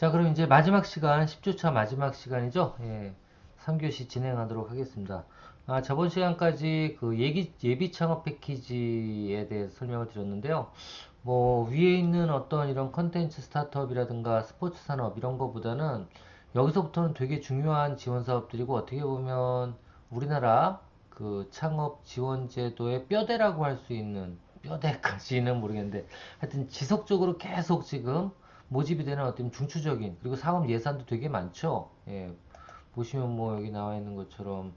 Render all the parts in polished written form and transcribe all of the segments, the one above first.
자, 그럼 이제 마지막 시간, 10주차 마지막 시간이죠? 예, 3교시 진행하도록 하겠습니다. 저번 시간까지 그 예비 창업 패키지에 대해서 설명을 드렸는데요. 뭐, 위에 있는 어떤 이런 컨텐츠 스타트업이라든가 스포츠 산업 이런 거보다는 여기서부터는 되게 중요한 지원 사업들이고 어떻게 보면 우리나라 그 창업 지원 제도의 뼈대라고 할 수 있는 뼈대까지는 모르겠는데 하여튼 지속적으로 계속 지금 모집이 되는 어떤 중추적인 그리고 사업 예산도 되게 많죠. 예, 보시면 뭐 여기 나와 있는 것처럼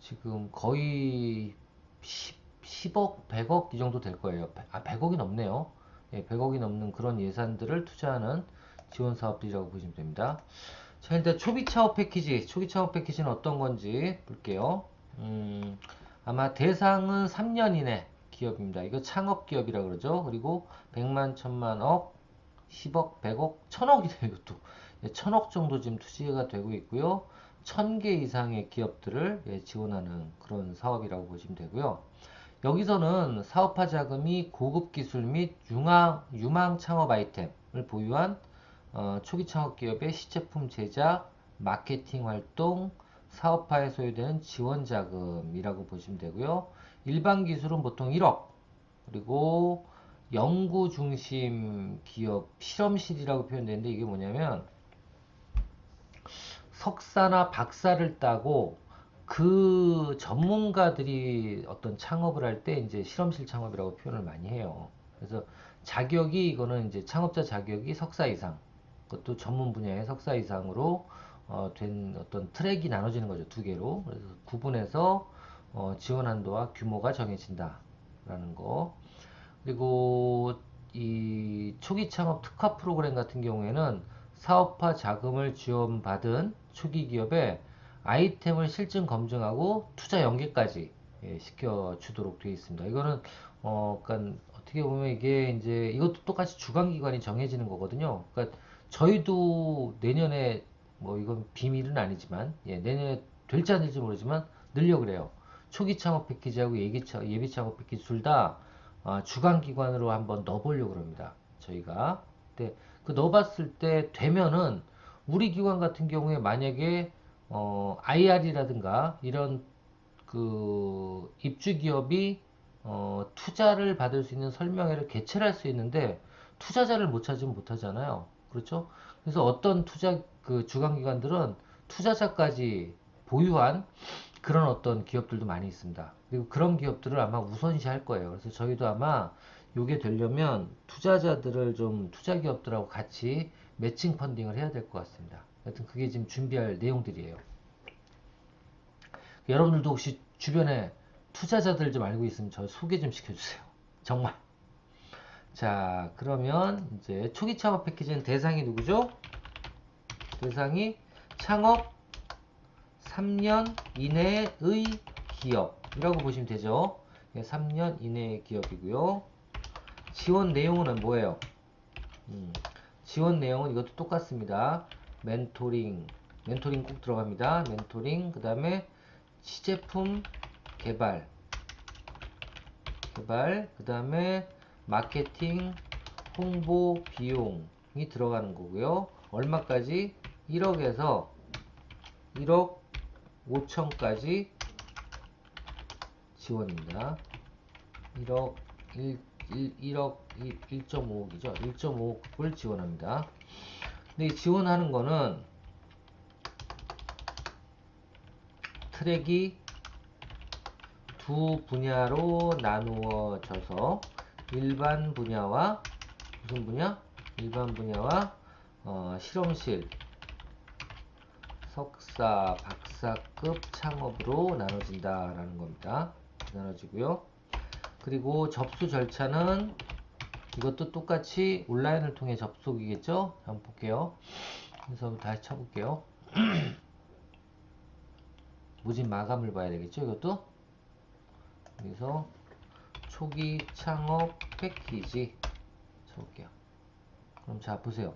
지금 거의 10억, 100억 이 정도 될 거예요. 100억이 넘네요. 예, 100억이 넘는 그런 예산들을 투자하는 지원 사업들이라고 보시면 됩니다. 자, 일단 초기 창업 패키지, 초기 창업 패키지는 어떤 건지 볼게요. 음, 아마 대상은 3년 이내 기업입니다. 이거 창업 기업이라 그러죠. 그리고 100만, 1000만억, 10억, 100억, 1000억이네요, 이것도. 예, 1000억 정도 지금 투자가 되고 있고요. 1000개 이상의 기업들을 지원하는 그런 사업이라고 보시면 되고요. 여기서는 사업화 자금이 고급 기술 및 유망 창업 아이템을 보유한 초기 창업 기업의 시제품 제작, 마케팅 활동, 사업화에 소요되는 지원 자금이라고 보시면 되고요. 일반 기술은 보통 1억, 그리고 연구 중심 기업 실험실이라고 표현되는데 이게 뭐냐면 석사나 박사를 따고 그 전문가들이 어떤 창업을 할 때 이제 실험실 창업이라고 표현을 많이 해요. 그래서 자격이 이거는 이제 창업자 자격이 석사 이상, 그것도 전문 분야의 석사 이상으로 된 어떤 트랙이 나눠지는 거죠. 두 개로. 그래서 구분해서 지원 한도와 규모가 정해진다라는 거. 그리고 이 초기 창업 특화 프로그램 같은 경우에는 사업화 자금을 지원받은 초기 기업에 아이템을 실증 검증하고 투자 연계까지 시켜주도록 되어 있습니다. 이거는 그러니까 어떻게 보면 이게 이제 이것도 똑같이 주관기관이 정해지는 거거든요. 그러니까 저희도 내년에 뭐 이건 비밀은 아니지만 내년에 될지 안 될지 모르지만 늘려 그래요. 초기 창업 패키지하고 예비 창업 패키지 둘다 주관기관으로 한번 넣어보려고 합니다. 저희가. 근데 그 넣어봤을 때 되면은 우리 기관 같은 경우에 만약에 IR이라든가 이런 그 입주 기업이 투자를 받을 수 있는 설명회를 개최를 할 수 있는데 투자자를 못 찾으면 못 하잖아요. 그렇죠? 그래서 어떤 투자 그 주관기관들은 투자자까지 보유한 그런 어떤 기업들도 많이 있습니다. 그리고 그런 기업들을 아마 우선시 할 거예요. 그래서 저희도 아마 요게 되려면 투자자들을 좀 투자 기업들하고 같이 매칭 펀딩을 해야 될 것 같습니다. 하여튼 그게 지금 준비할 내용들이에요. 여러분들도 혹시 주변에 투자자들 좀 알고 있으면 저 소개 좀 시켜주세요. 정말. 자, 그러면 이제 초기 창업 패키지는 대상이 누구죠? 대상이 창업 3년 이내의 기업이라고 보시면 되죠. 3년 이내의 기업이고요. 지원 내용은 뭐예요? 지원 내용은 이것도 똑같습니다. 멘토링 꼭 들어갑니다. 멘토링, 그 다음에 시제품 개발, 그 다음에 마케팅, 홍보 비용이 들어가는 거고요. 얼마까지? 1억에서 1억 5천까지 지원입니다. 1억 1억 1.5억이죠. 1.5억을 지원합니다. 근데 이 지원하는 거는 트랙이 두 분야로 나누어져서 일반 분야와 무슨 분야? 일반 분야와 실험실, 석사, 박사급 창업으로 나눠진다라는 겁니다. 나눠지고요. 그리고 접수 절차는 이것도 똑같이 온라인을 통해 접속이겠죠? 한번 볼게요. 그래서 다시 쳐볼게요. 모집 마감을 봐야 되겠죠? 이것도 여기서 초기 창업 패키지 쳐볼게요. 그럼 자 보세요.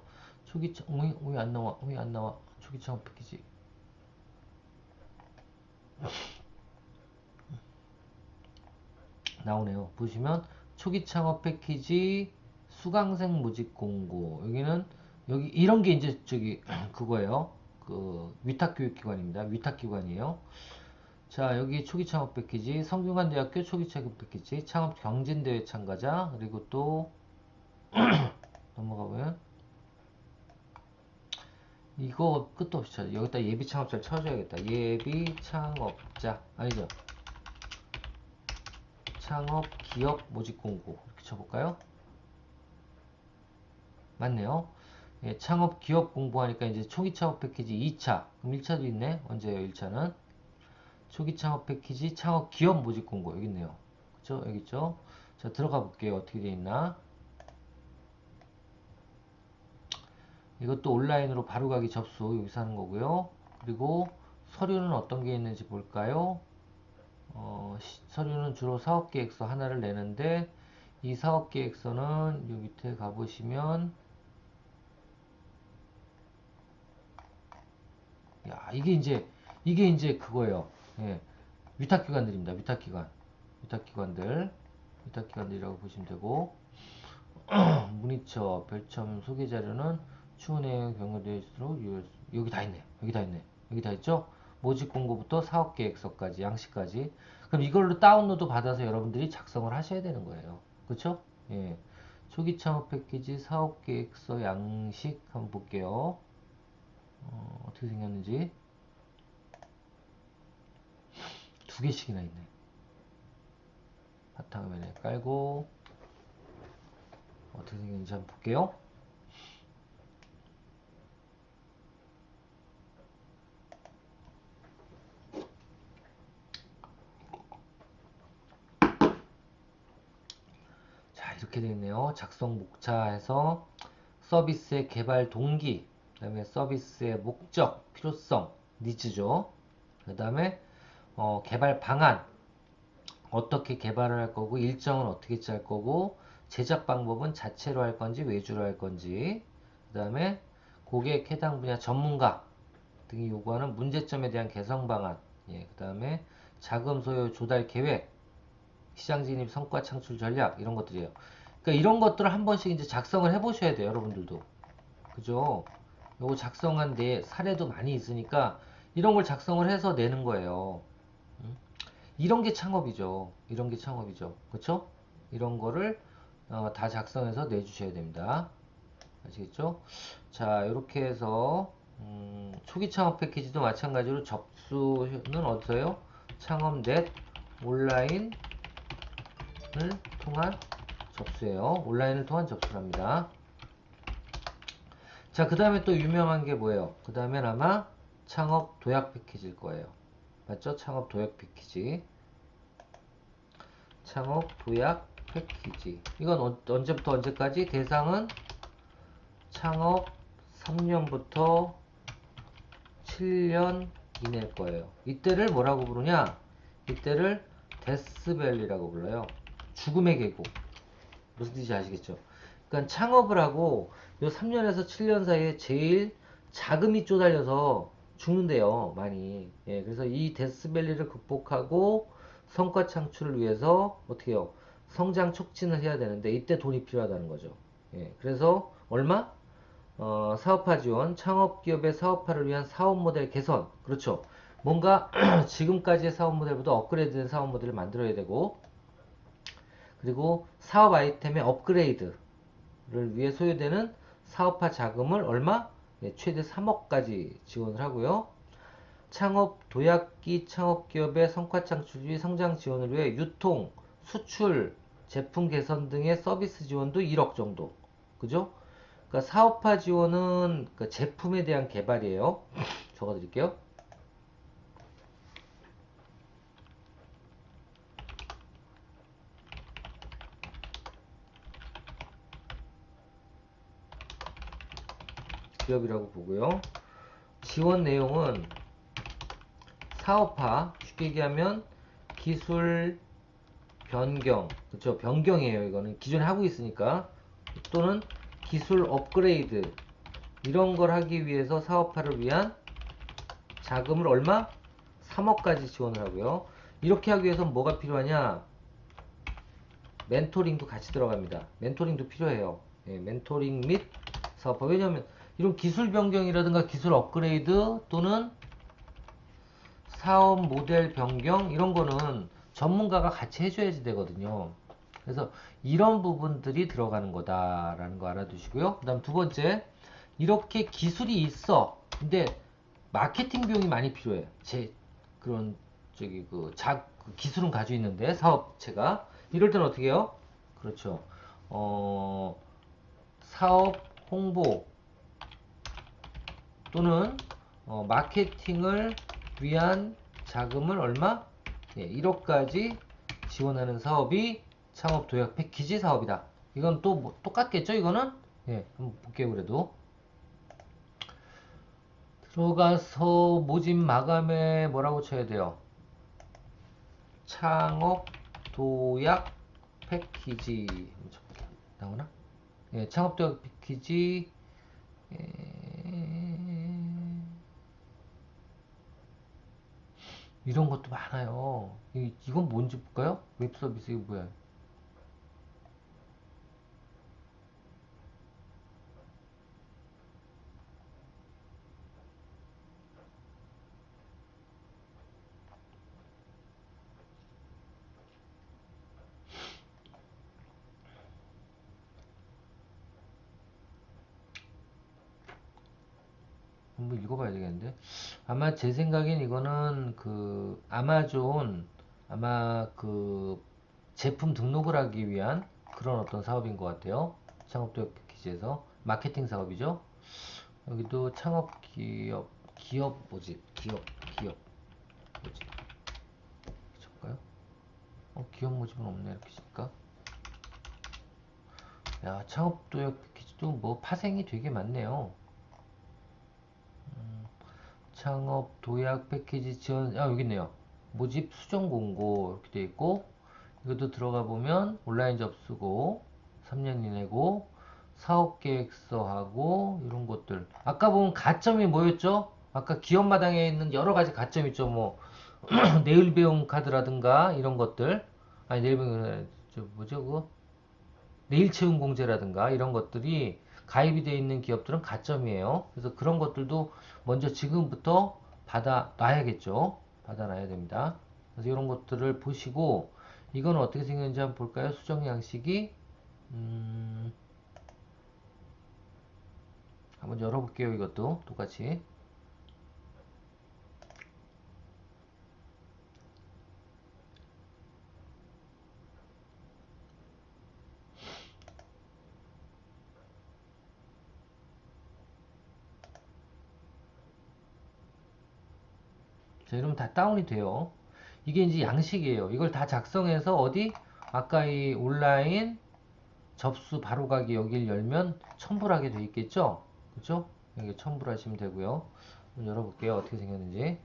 왜 안 나와? 왜 안 나와? 초기 창업 패키지. 나오네요. 보시면 초기 창업 패키지 수강생 모집 공고. 여기는 여기 이런 게 이제 저기 그거예요. 그 위탁교육기관입니다. 위탁기관이에요. 자, 여기 초기 창업 패키지, 성균관대학교 초기 창업 패키지, 창업 경진대회 참가자, 그리고 또 넘어가 보면 이거 끝도 없이 찾아. 여기다 예비 창업자를 쳐줘야겠다. 예비 창업자 아니죠? 창업 기업 모집 공고 이렇게 쳐볼까요? 맞네요. 예, 창업 기업 공부하니까 이제 초기 창업 패키지 2차. 그럼 1차도 있네. 언제예요? 1차는 초기 창업 패키지 창업 기업 모집 공고 여기 있네요. 그쵸? 여기 있죠? 자, 들어가 볼게요. 어떻게 돼 있나? 이것도 온라인으로 바로가기 접수 여기서 하는 거고요. 그리고 서류는 어떤 게 있는지 볼까요? 서류는 주로 사업계획서 하나를 내는데 이 사업계획서는 요 밑에 가보시면 야 이게 이제 그거예요. 예, 위탁기관들입니다. 위탁기관들이라고 보시면 되고 문의처 별점 소개 자료는 추후 내용 경과되수록 여기 다 있네. 여기 다 있죠? 모집 공고부터 사업 계획서까지 양식까지. 그럼 이걸로 다운로드 받아서 여러분들이 작성을 하셔야 되는 거예요. 그렇죠? 예. 초기 창업 패키지 사업 계획서 양식 한번 볼게요. 어떻게 생겼는지 두 개씩이나 있네. 바탕화면에 깔고 어떻게 생겼는지 한번 볼게요. 자, 이렇게 되어 있네요. 작성 목차에서 서비스의 개발 동기, 그 다음에 서비스의 목적, 필요성, 니즈죠. 그 다음에 개발 방안, 어떻게 개발을 할 거고, 일정은 어떻게 짤 거고, 제작 방법은 자체로 할 건지 외주로 할 건지, 그 다음에 고객 해당 분야 전문가 등이 요구하는 문제점에 대한 개선 방안, 예, 그 다음에 자금 소요 조달 계획, 시장 진입 성과 창출 전략 이런 것들이에요. 그러니까 이런 것들을 한 번씩 이제 작성을 해 보셔야 돼요, 여러분들도. 그죠? 요거 작성한 뒤에 사례도 많이 있으니까 이런 걸 작성을 해서 내는 거예요. 음? 이런 게 창업이죠. 이런 게 창업이죠. 그쵸? 이런 거를 다 작성해서 내주셔야 됩니다. 아시겠죠? 자, 이렇게 해서 초기 창업 패키지도 마찬가지로 접수는 어디서요? 창업넷 온라인을 통한 접수예요. 온라인을 통한 접수랍니다. 자, 그 다음에 또 유명한 게 뭐예요? 그 다음엔 아마 창업 도약 패키지일 거예요. 맞죠? 창업 도약 패키지. 창업 도약 패키지. 이건 언제부터 언제까지? 대상은 창업 3년부터 7년 이내일 거예요. 이때를 뭐라고 부르냐? 이때를 데스밸리라고 불러요. 죽음의 계곡. 무슨 뜻인지 아시겠죠? 그러니까 창업을 하고 요 3년에서 7년 사이에 제일 자금이 쪼달려서 죽는데요, 많이. 예, 그래서 이 데스밸리를 극복하고 성과 창출을 위해서 어떻게 해요? 성장 촉진을 해야 되는데 이때 돈이 필요하다는 거죠. 예, 그래서 얼마? 사업화 지원, 창업기업의 사업화를 위한 사업 모델 개선. 그렇죠. 뭔가 지금까지의 사업 모델보다 업그레이드된 사업 모델을 만들어야 되고, 그리고 사업 아이템의 업그레이드를 위해 소요되는 사업화 자금을 얼마? 예, 최대 3억까지 지원을 하고요. 창업 도약기 창업기업의 성과 창출 및 성장 지원을 위해 유통, 수출, 제품 개선 등의 서비스 지원도 1억 정도. 그죠? 그러니까 사업화 지원은 그 제품에 대한 개발이에요. 적어 드릴게요. 기업이라고 보고요. 지원 내용은 사업화, 쉽게 얘기하면 기술 변경, 그렇죠? 변경이에요. 이거는 기존에 하고 있으니까 또는 기술 업그레이드 이런 걸 하기 위해서 사업화를 위한 자금을 얼마? 3억까지 지원을 하고요. 이렇게 하기 위해서 뭐가 필요하냐? 멘토링도 같이 들어갑니다. 멘토링도 필요해요. 예, 멘토링 및 사업화. 왜냐하면 이런 기술 변경이라든가 기술 업그레이드 또는 사업 모델 변경 이런 거는 전문가가 같이 해줘야지 되거든요. 그래서 이런 부분들이 들어가는 거다라는 거 알아두시고요. 그 다음 두 번째, 이렇게 기술이 있어. 근데 마케팅 비용이 많이 필요해. 그런 그 기술은 가지고 있는데 사업체가 이럴 때는 어떻게 해요? 그렇죠. 어, 사업 홍보 또는 마케팅을 위한 자금을 얼마? 예, 1억까지 지원하는 사업이 창업 도약 패키지 사업이다. 이건 또 뭐, 똑같겠죠? 이거는? 예, 한번 볼게요. 그래도 들어가서 모집 마감에 뭐라고 쳐야 돼요? 창업 도약 패키지 나오나? 예, 창업 도약 패키지. 이런 것도 많아요. 이건 뭔지 볼까요? 웹 서비스 이거 뭐야? 한번 읽어봐야 되겠는데. 아마 제 생각엔 이거는 그 아마존 아마 그 제품 등록을 하기 위한 그런 어떤 사업인 것 같아요. 창업도약 패키지에서 마케팅 사업이죠. 여기도 창업 기업 모집 기업 모집 볼까요? 기업 모집은 없네 이렇게 치니까. 야, 창업도약 패키지도 뭐 파생이 되게 많네요. 창업 도약 패키지 지원, 여기 있네요. 모집 수정 공고 이렇게 돼 있고, 이것도 들어가 보면 온라인 접수고 3년 이내고 사업 계획서하고 이런 것들. 아까 보면 가점이 뭐였죠? 아까 기업마당에 있는 여러 가지 가점 있죠. 뭐 내일 배움 카드라든가 이런 것들. 아니 내일 배움 뭐죠 그거? 내일 채움 공제라든가 이런 것들이 가입이 되어 있는 기업들은 가점이에요. 그래서 그런 것들도 먼저 지금부터 받아 놔야겠죠. 받아 놔야 됩니다. 그래서 이런 것들을 보시고 이건 어떻게 생겼는지 한번 볼까요? 수정 양식이 한번 열어볼게요. 이것도 똑같이. 자, 이러면 다 다운이 돼요. 이게 이제 양식이에요. 이걸 다 작성해서 어디? 아까 이 온라인 접수 바로가기 여기를 열면 첨부를 하게 돼 있겠죠? 그죠? 여기 첨부를 하시면 되고요. 한번 열어볼게요. 어떻게 생겼는지.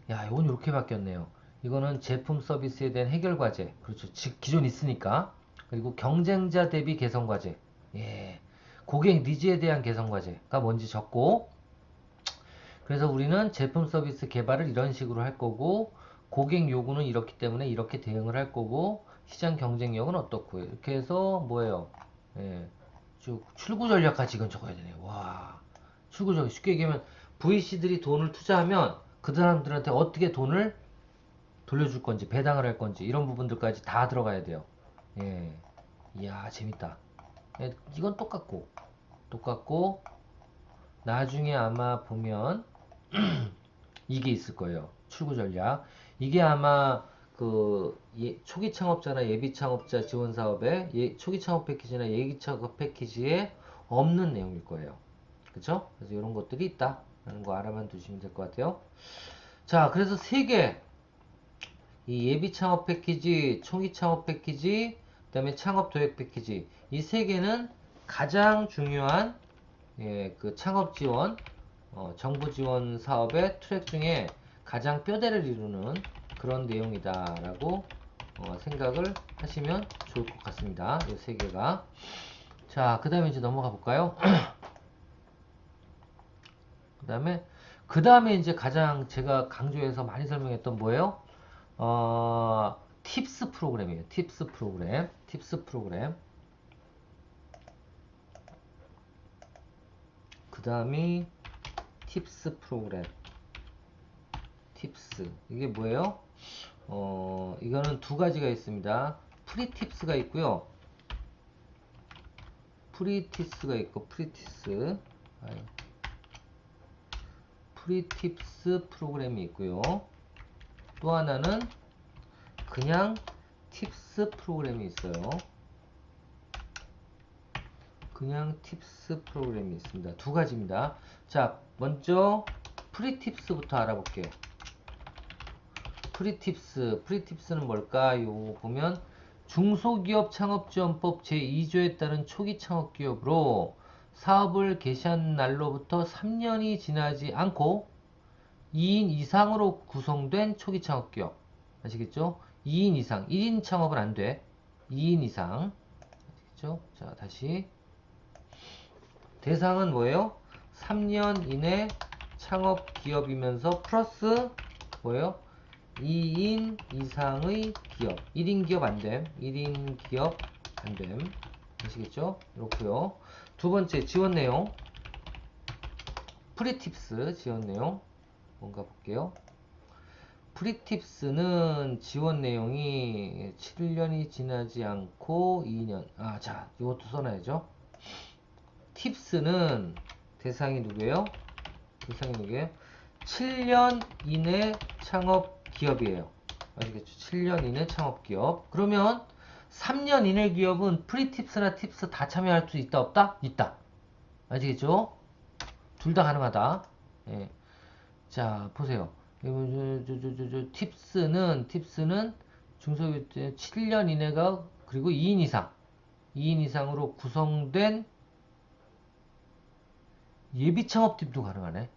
야, 이건 이렇게 바뀌었네요. 이거는 제품 서비스에 대한 해결 과제. 그렇죠. 기존 있으니까. 그리고 경쟁자 대비 개선 과제. 예. 고객 니즈에 대한 개선 과제가 뭔지 적고, 그래서 우리는 제품 서비스 개발을 이런 식으로 할 거고, 고객 요구는 이렇기 때문에 이렇게 대응을 할 거고, 시장 경쟁력은 어떻고, 이렇게 해서 뭐예요? 예. 쭉 출구 전략까지 이건 적어야 되네요. 와. 출구 전략. 쉽게 얘기하면 VC들이 돈을 투자하면 그 사람들한테 어떻게 돈을 돌려줄 건지, 배당을 할 건지, 이런 부분들까지 다 들어가야 돼요. 예. 이야, 재밌다. 예, 이건 똑같고, 나중에 아마 보면, 이게 있을 거예요. 출구 전략. 이게 아마 그 초기 창업자나 예비 창업자 지원 사업에 초기 창업 패키지나 예비 창업 패키지에 없는 내용일 거예요. 그쵸? 그래서 이런 것들이 있다라는 거 알아만 두시면 될 것 같아요. 자, 그래서 세 개. 이 예비 창업 패키지, 초기 창업 패키지, 그다음에 창업 도약 패키지. 이 세 개는 가장 중요한 그 창업 지원, 정부 지원 사업의 트랙 중에 가장 뼈대를 이루는 그런 내용이다라고 생각을 하시면 좋을 것 같습니다. 이 세 개가. 자, 그 다음에 이제 넘어가 볼까요? 그 다음에 이제 가장 제가 강조해서 많이 설명했던 뭐예요? 팁스 프로그램이에요. 팁스 프로그램. 팁스 프로그램. 그 다음이 팁스 프로그램. 팁스. 이게 뭐예요? 이거는 두 가지가 있습니다. 프리팁스가 있고요. 프리티스가 있고, 프리티스. 프리팁스 프로그램이 있고요. 또 하나는 그냥 팁스 프로그램이 있어요. 그냥 팁스 프로그램이 있습니다. 두 가지입니다. 자, 먼저 프리팁스부터 알아볼게요. 프리팁스는 뭘까요? 보면 중소기업 창업지원법 제2조에 따른 초기 창업기업으로 사업을 개시한 날로부터 3년이 지나지 않고 2인 이상으로 구성된 초기 창업기업. 아시겠죠? 2인 이상. 1인 창업은 안 돼. 2인 이상. 아시겠죠? 자, 다시. 대상은 뭐예요? 3년 이내 창업기업이면서 플러스 뭐예요? 2인 이상의 기업. 1인 기업 안 됨. 1인 기업 안 됨. 아시겠죠? 이렇고요. 두 번째 지원 내용. 프리팁스 지원 내용. 뭔가 볼게요. 프리팁스는 지원 내용이 7년이 지나지 않고 2년. 자, 이것도 써놔야죠. 팁스는 대상이 누구예요? 대상이 누구예요? 7년 이내 창업 기업이에요. 아시겠죠? 7년 이내 창업 기업. 그러면 3년 이내 기업은 프리팁스나 팁스 다 참여할 수 있다 없다? 있다. 아시겠죠? 둘 다 가능하다. 예. 자, 보세요. 팁스는 중소기업 7년 이내가 그리고 2인 이상으로 구성된 예비 창업팀도 가능하네.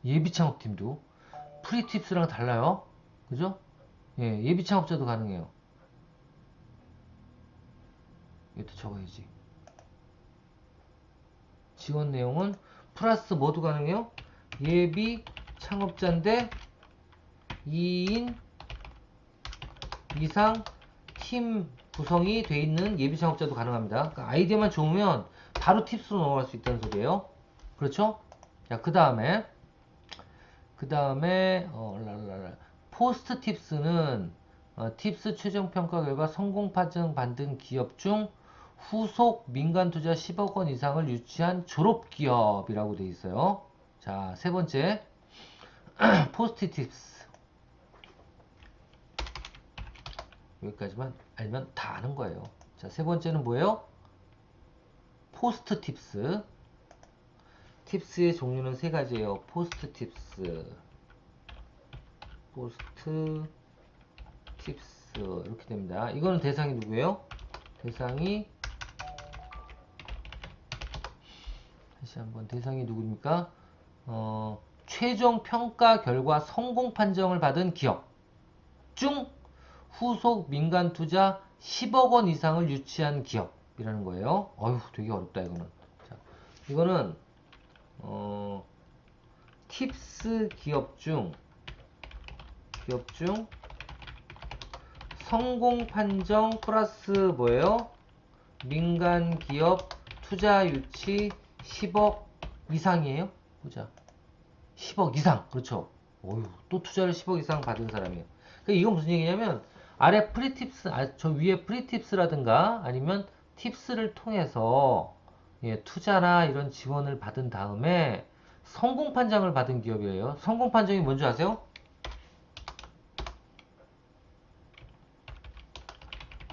예비 창업팀도 프리팁스랑 달라요. 그죠? 예, 예비 창업자도 가능해요. 이것도 적어야지. 지원 내용은 플러스 모두 가능해요. 예비 창업자인데 2인 이상 팀 구성이 돼 있는 예비 창업자도 가능합니다. 그러니까 아이디어만 좋으면 바로 팁스로 넘어갈 수 있다는 소리예요. 그렇죠? 자, 그 다음에 포스트 팁스는 팁스 최종 평가 결과 성공 판정 받은 기업 중 후속 민간 투자 10억 원 이상을 유치한 졸업 기업이라고 되어 있어요. 자, 세 번째 포스트 팁스. 여기까지만 알면 다 아는 거예요. 자, 세 번째는 뭐예요? 포스트 팁스. 팁스의 종류는 세 가지예요. 포스트 팁스, 이렇게 됩니다. 이거는 대상이 누구예요? 대상이 다시 한번 대상이 누구입니까? 최종 평가 결과 성공 판정을 받은 기업 중 후속 민간 투자 10억 원 이상을 유치한 기업이라는 거예요. 어휴, 되게 어렵다 이거는. 자, 이거는 팁스 기업 중 성공 판정 플러스 뭐예요? 민간 기업 투자 유치 10억 이상이에요? 보자. 10억 이상. 그렇죠. 어휴, 또 투자를 10억 이상 받은 사람이에요. 그러니까 이건 무슨 얘기냐면 아래 프리팁스, 저 위에 프리팁스라든가 아니면 팁스를 통해서 투자나 이런 지원을 받은 다음에 성공 판정을 받은 기업이에요. 성공 판정이 뭔지 아세요?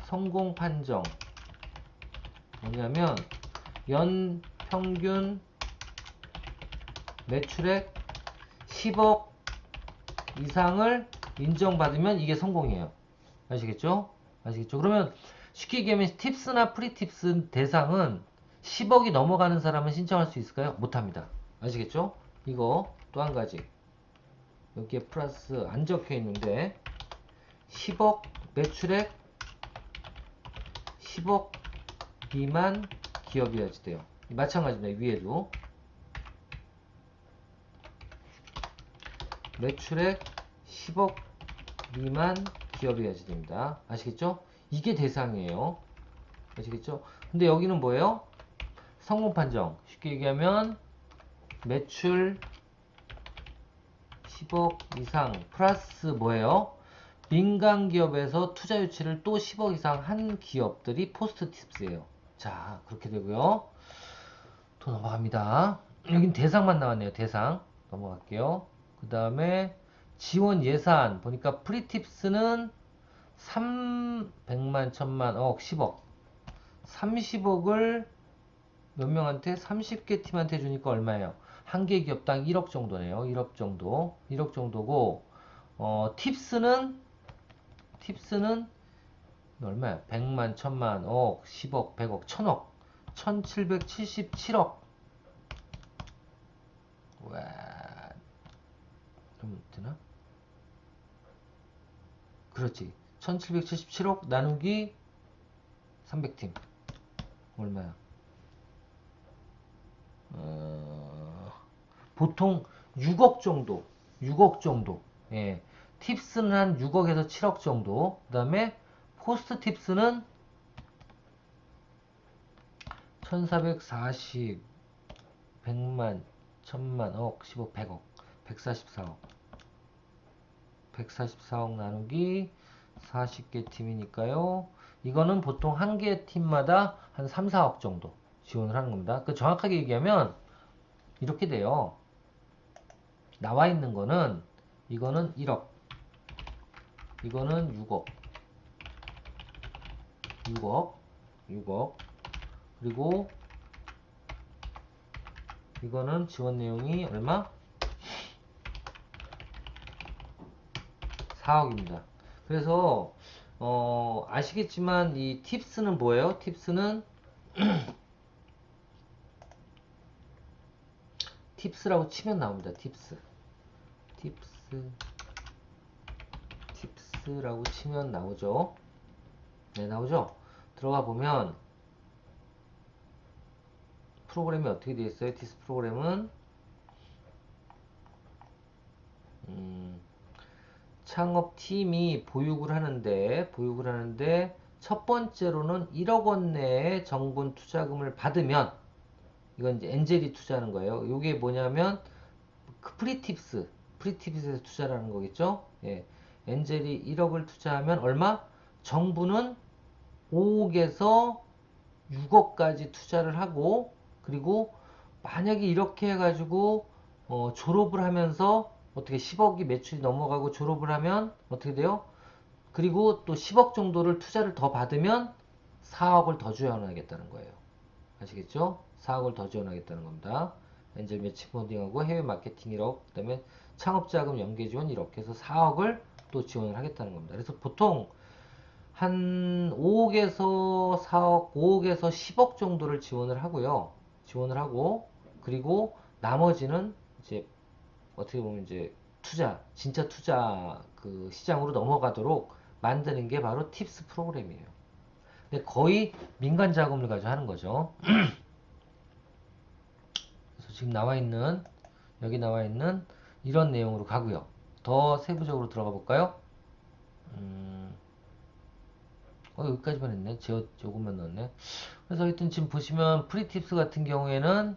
성공 판정 뭐냐면 연 평균 매출액 10억 이상을 인정받으면 이게 성공이에요. 아시겠죠? 아시겠죠? 그러면 쉽게 얘기하면 팁스나 프리팁스 대상은 10억이 넘어가는 사람은 신청할 수 있을까요? 못합니다. 아시겠죠? 이거 또 한 가지 여기에 플러스 안 적혀 있는데 10억 매출액 10억 미만 기업이어야지 돼요. 마찬가지입니다. 위에도 매출액 10억 미만 기업이 가져야 됩니다. 아시겠죠? 이게 대상이에요. 아시겠죠? 근데 여기는 뭐예요? 성공 판정. 쉽게 얘기하면 매출 10억 이상 플러스 뭐예요? 민간 기업에서 투자 유치를 또 10억 이상 한 기업들이 포스트 팁스예요. 자, 그렇게 되고요. 또 넘어갑니다. 여긴 대상만 나왔네요. 대상. 넘어갈게요. 그 다음에 지원 예산 보니까 프리팁스는 300만, 1000만, 억, 10억. 30억을 몇 명한테? 30개 팀한테 주니까 얼마예요? 한 개 기업당 1억 정도네요. 1억 정도. 1억 정도고, 팁스는 얼마야? 100만, 1000만, 억, 10억, 100억, 1000억. 1777억. 와, 좀 되나? 그렇지. 1777억 나누기 300팀. 얼마야? 보통 6억 정도. 6억 정도. 예. 팁스는 한 6억에서 7억 정도. 그 다음에 포스트 팁스는 1440, 100만, 1000만, 억, 10억, 100억, 144억. 144억 나누기 40개 팀이니까요. 이거는 보통 한 개 팀마다 한 3, 4억 정도 지원을 하는 겁니다. 그 정확하게 얘기하면 이렇게 돼요. 나와 있는 거는 이거는 1억, 이거는 6억, 6억, 6억, 그리고 이거는 지원 내용이 얼마? 4억입니다. 그래서 아시겠지만 이 팁스는 뭐예요? 팁스는 팁스라고 치면 나옵니다. 팁스라고 치면 나오죠. 네, 나오죠. 들어가 보면 프로그램이 어떻게 되어 있어요? 팁스 프로그램은 창업팀이 보육을 하는데 첫 번째로는 1억 원 내에 정분 투자금을 받으면 이건 이제 엔젤이 투자하는 거예요. 이게 뭐냐면 그 프리팁스에서 투자를 하는 거겠죠. 예. 엔젤이 1억을 투자하면 얼마? 정부는 5억에서 6억까지 투자를 하고, 그리고 만약에 이렇게 해가지고 졸업을 하면서 어떻게 10억이 매출이 넘어가고 졸업을 하면 어떻게 돼요? 그리고 또 10억 정도를 투자를 더 받으면 4억을 더 지원하겠다는 거예요. 아시겠죠? 4억을 더 지원하겠다는 겁니다. 엔젤 매치 펀딩하고 해외 마케팅 1억, 그 다음에 창업자금 연계 지원 1억 해서 4억을 또 지원을 하겠다는 겁니다. 그래서 보통 한 5억에서 4억, 5억에서 10억 정도를 지원을 하고요. 지원을 하고, 그리고 나머지는 이제 어떻게 보면 이제 진짜 투자 그 시장으로 넘어가도록 만드는 게 바로 팁스 프로그램이에요. 근데 거의 민간 자금을 가지고 하는 거죠. 그래서 지금 여기 나와 있는 이런 내용으로 가고요. 더 세부적으로 들어가 볼까요? 여기까지만 했네. 조금만 넣었네. 그래서 하여튼 지금 보시면 프리팁스 같은 경우에는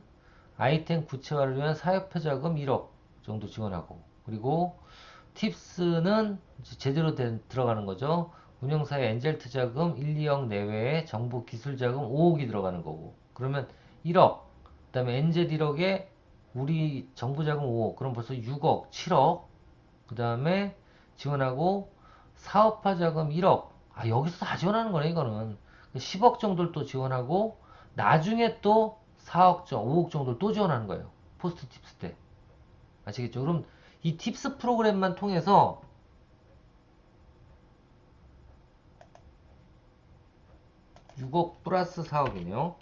아이템 구체화를 위한 사업화 자금 1억 정도 지원하고, 그리고 팁스는 제대로 들어가는 거죠. 운영사의 엔젤 투자금 1, 2억 내외에 정부 기술 자금 5억이 들어가는 거고, 그러면 1억, 그 다음에 엔젤 1억에 우리 정부 자금 5억, 그럼 벌써 6억, 7억, 그 다음에 지원하고 사업화 자금 1억. 여기서 다 지원하는 거네, 이거는. 10억 정도를 또 지원하고, 나중에 또 4억, 5억 정도를 또 지원하는 거예요. 포스트 팁스 때. 아시겠죠? 그럼 이 팁스 프로그램만 통해서 6억 플러스 4억이네요.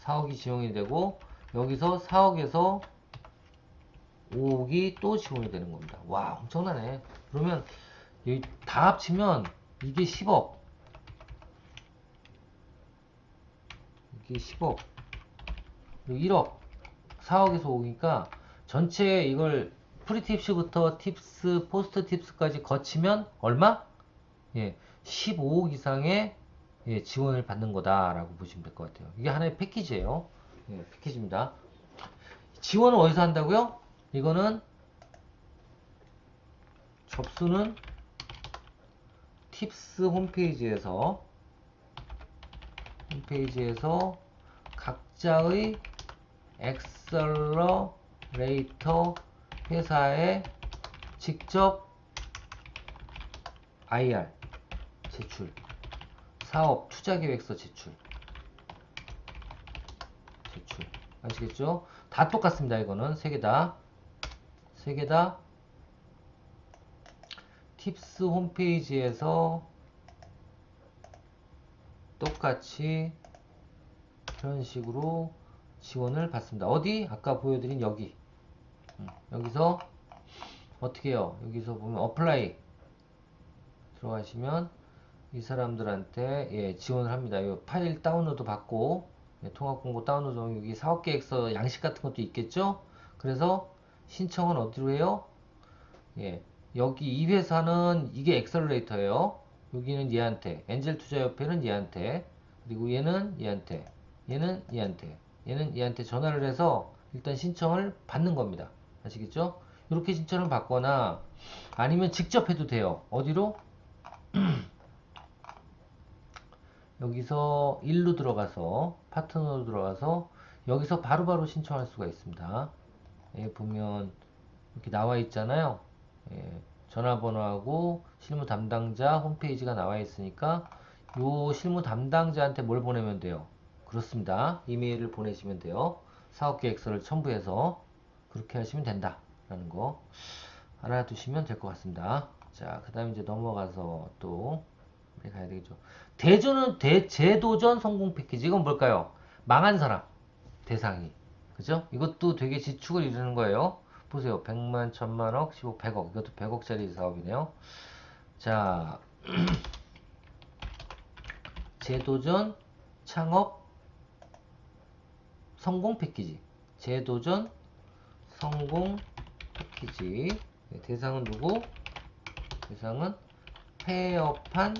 4억이 지원이 되고, 여기서 4억에서 5억이 또 지원이 되는 겁니다. 와, 엄청나네. 그러면 여기 다 합치면 이게 10억, 이게 10억, 그리고 1억, 4억에서 5억이니까 전체 이걸 프리팁스부터 팁스, 포스트 팁스까지 거치면 얼마? 예, 15억 이상의 예, 지원을 받는 거다라고 보시면 될 것 같아요. 이게 하나의 패키지예요. 예, 패키지입니다. 지원을 어디서 한다고요? 이거는 접수는 팁스 홈페이지에서 각자의 엑셀러레이터 회사에 직접 IR 제출, 사업 투자계획서 제출. 아시겠죠? 다 똑같습니다. 이거는 세 개 다 팁스 홈페이지에서 똑같이 이런 식으로 지원을 받습니다. 어디? 아까 보여드린 여기. 여기서 어떻게 해요? 여기서 보면 어플라이 들어가시면 이 사람들한테 예, 지원을 합니다. 이 파일 다운로드 받고 예, 통합 공고 다운로드 여기 사업계획서 양식 같은 것도 있겠죠? 그래서 신청은 어디로 해요? 예, 여기 이 회사는 이게 엑셀러레이터예요. 여기는 얘한테, 엔젤투자협회는 얘한테, 그리고 얘는 얘한테, 얘는 얘한테, 얘는 얘한테 전화를 해서 일단 신청을 받는 겁니다. 아시겠죠? 이렇게 신청을 받거나 아니면 직접 해도 돼요. 어디로? 여기서 일로 들어가서 파트너로 들어가서 여기서 바로바로 신청할 수가 있습니다. 예, 보면 이렇게 나와 있잖아요. 예, 전화번호하고 실무 담당자 홈페이지가 나와 있으니까 요 실무 담당자한테 뭘 보내면 돼요? 그렇습니다. 이메일을 보내시면 돼요. 사업계획서를 첨부해서 그렇게 하시면 된다. 라는 거 알아두시면 될 것 같습니다. 자, 그 다음에 이제 넘어가서 또 가야 되겠죠. 재도전 성공 패키지. 이건 뭘까요? 망한 사람 대상이. 그죠? 이것도 되게 지축을 이루는 거예요. 보세요. 100만, 1000만억, 15, 100억. 이것도 100억짜리 사업이네요. 자, 재도전 창업 성공 패키지. 재도전 성공 패키지. 네, 대상은 누구? 대상은 폐업한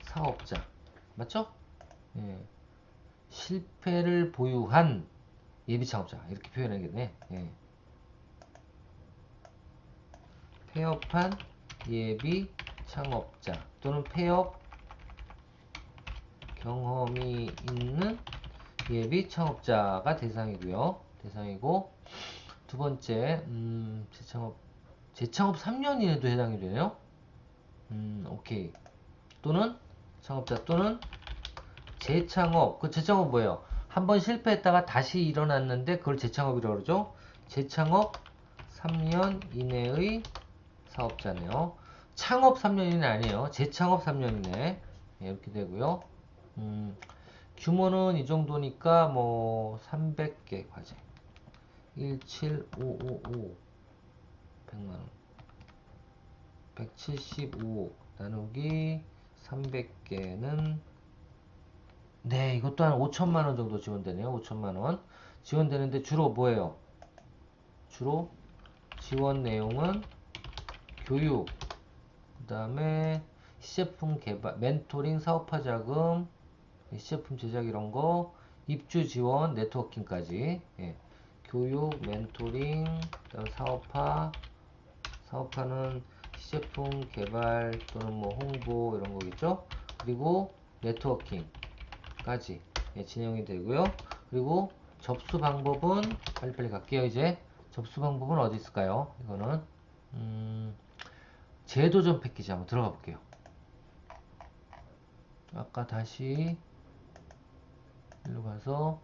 사업자. 맞죠? 예. 실패를 보유한 예비 창업자. 이렇게 표현하겠네. 예. 폐업한 예비 창업자 또는 폐업 경험이 있는 예비 창업자가 대상이고요. 대상이고 두 번째 재창업 3년 이내도 해당이 되네요. 오케이. 또는 창업자 또는 재창업. 그 재창업 뭐예요? 한번 실패했다가 다시 일어났는데 그걸 재창업이라고 그러죠. 재창업 3년 이내의 사업자네요. 창업 3년 이내 아니에요. 재창업 3년 이내. 네, 이렇게 되고요. 규모는 이 정도니까 뭐 300개 과제. 17555 100만원. 175 나누기 300개는 네, 이것도 한 5천만원 정도 지원되네요. 5천만원. 지원되는데 주로 뭐예요? 주로 지원 내용은 교육, 그 다음에 시제품 개발, 멘토링, 사업화 자금, 시제품 제작 이런 거, 입주 지원, 네트워킹까지. 예. 교육, 멘토링, 그다음 사업화는 시제품 개발 또는 뭐 홍보 이런 거겠죠. 그리고 네트워킹까지 예, 진행이 되고요. 그리고 접수 방법은 빨리빨리 갈게요. 이제 접수 방법은 어디 있을까요? 이거는 재도전 패키지 한번 들어가 볼게요. 아까 다시 일로 가서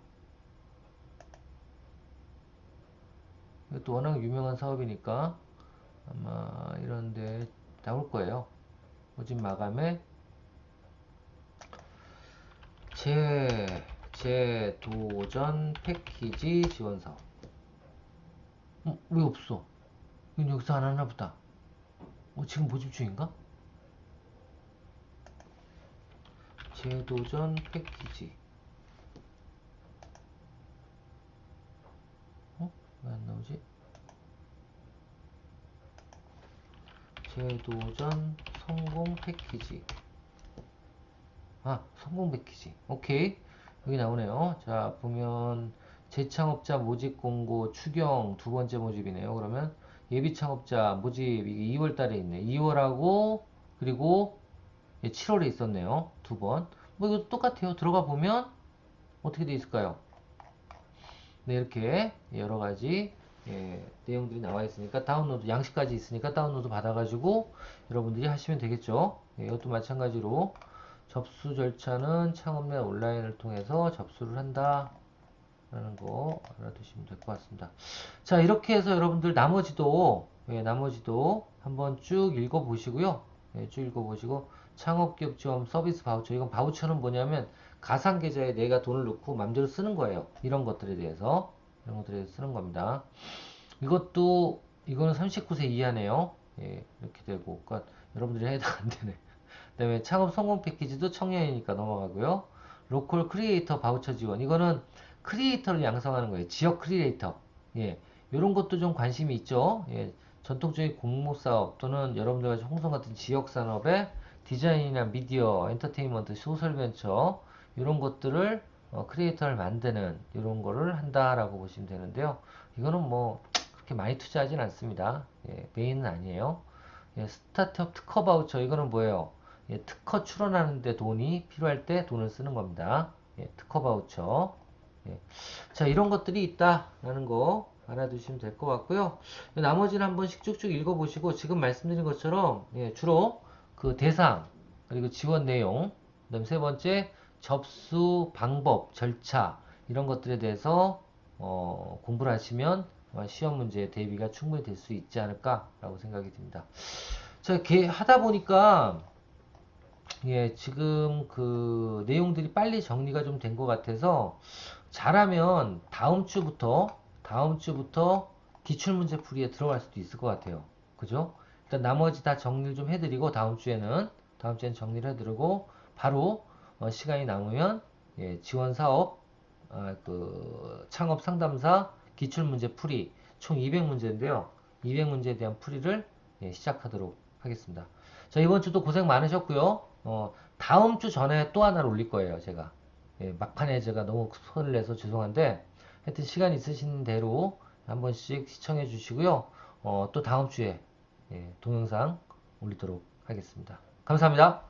이것도 워낙 유명한 사업이니까 아마 이런데 나올 거예요. 모집 마감에 재도전 패키지 지원 사업. 왜 없어? 이건 여기서 안 하나 보다. 지금 모집 중인가? 재도전 패키지. 왜 안 나오지? 재도전 성공 패키지. 성공 패키지. 오케이. 여기 나오네요. 자, 보면 재창업자 모집 공고 추경 두 번째 모집이네요. 그러면 예비 창업자 모집 이게 2월 달에 있네. 2월하고 그리고 7월에 있었네요. 두 번. 뭐 이거 똑같아요. 들어가 보면 어떻게 돼 있을까요? 네, 이렇게 여러 가지 내용들이 나와 있으니까 다운로드 양식까지 있으니까 다운로드 받아가지고 여러분들이 하시면 되겠죠. 이것도 마찬가지로 접수 절차는 창업넷 온라인을 통해서 접수를 한다 라는 거 알아두시면 될 것 같습니다. 자, 이렇게 해서 여러분들 나머지도 한번 쭉 읽어보시고요. 쭉 읽어보시고 창업기업 지원 서비스 바우처, 이건 바우처는 뭐냐면 가상계좌에 내가 돈을 넣고 맘대로 쓰는 거예요. 이런 것들에 대해서 쓰는 겁니다. 이거는 39세 이하네요. 이렇게 되고 그러니까 여러분들이 해당 안 되네. 그 다음에 창업 성공 패키지도 청년이니까 넘어가고요. 로컬 크리에이터 바우처 지원, 이거는 크리에이터를 양성하는 거예요. 지역 크리에이터. 이런 것도 좀 관심이 있죠. 전통적인 공모사업 또는 여러분들 같이 홍성 같은 지역 산업의 디자인이나 미디어, 엔터테인먼트, 소셜벤처 이런 것들을 크리에이터를 만드는 이런 거를 한다라고 보시면 되는데요. 이거는 뭐 그렇게 많이 투자하진 않습니다. 메인은 아니에요. 스타트업 특허 바우처, 이거는 뭐예요? 특허 출원하는데 돈이 필요할 때 돈을 쓰는 겁니다. 특허 바우처. 자, 이런 것들이 있다라는 거 알아두시면 될 것 같고요. 나머지는 한 번씩 쭉쭉 읽어보시고 지금 말씀드린 것처럼 주로 그 대상 그리고 지원 내용, 그다음 세 번째 접수 방법, 절차 이런 것들에 대해서 공부를 하시면 시험 문제 대비가 충분히 될 수 있지 않을까라고 생각이 듭니다. 자, 이렇게 하다 보니까 지금 그 내용들이 빨리 정리가 좀 된 것 같아서 잘하면 다음 주부터 기출문제 풀이에 들어갈 수도 있을 것 같아요. 그죠? 일단 나머지 다 정리를 좀 해드리고 다음 주에는 정리를 해드리고 바로 시간이 남으면 지원 사업, 그 창업 상담사 기출문제 풀이 총 200문제인데요. 200문제에 대한 풀이를 시작하도록 하겠습니다. 자, 이번 주도 고생 많으셨고요. 다음 주 전에 또 하나를 올릴 거예요, 제가. 막판에 제가 너무 손을 내서 죄송한데, 하여튼 시간 있으신 대로 한 번씩 시청해 주시고요. 또 다음 주에 동영상 올리도록 하겠습니다. 감사합니다.